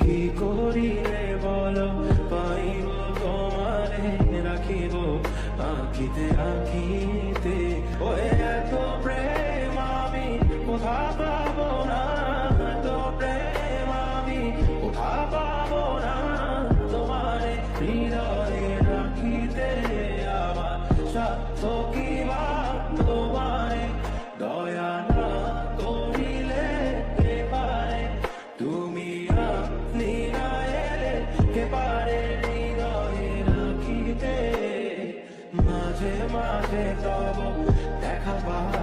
কি করিলে বলো পাইব তোমারে রাখিব আঁকিতে আঁকিতে। ওই এত প্রেম আমি কোথা পাবো না, এত প্রেম আমি কোথা পাবো না। তোমারে হৃদয়ে রাখিতে আমার স্বার্থ কি বা তোমারে দয়া না করিলে কে পারে। তুমি আপনি না এলে কে পারে হৃদয়ে রাখিতে। মাঝে মাঝে তব দেখা পাই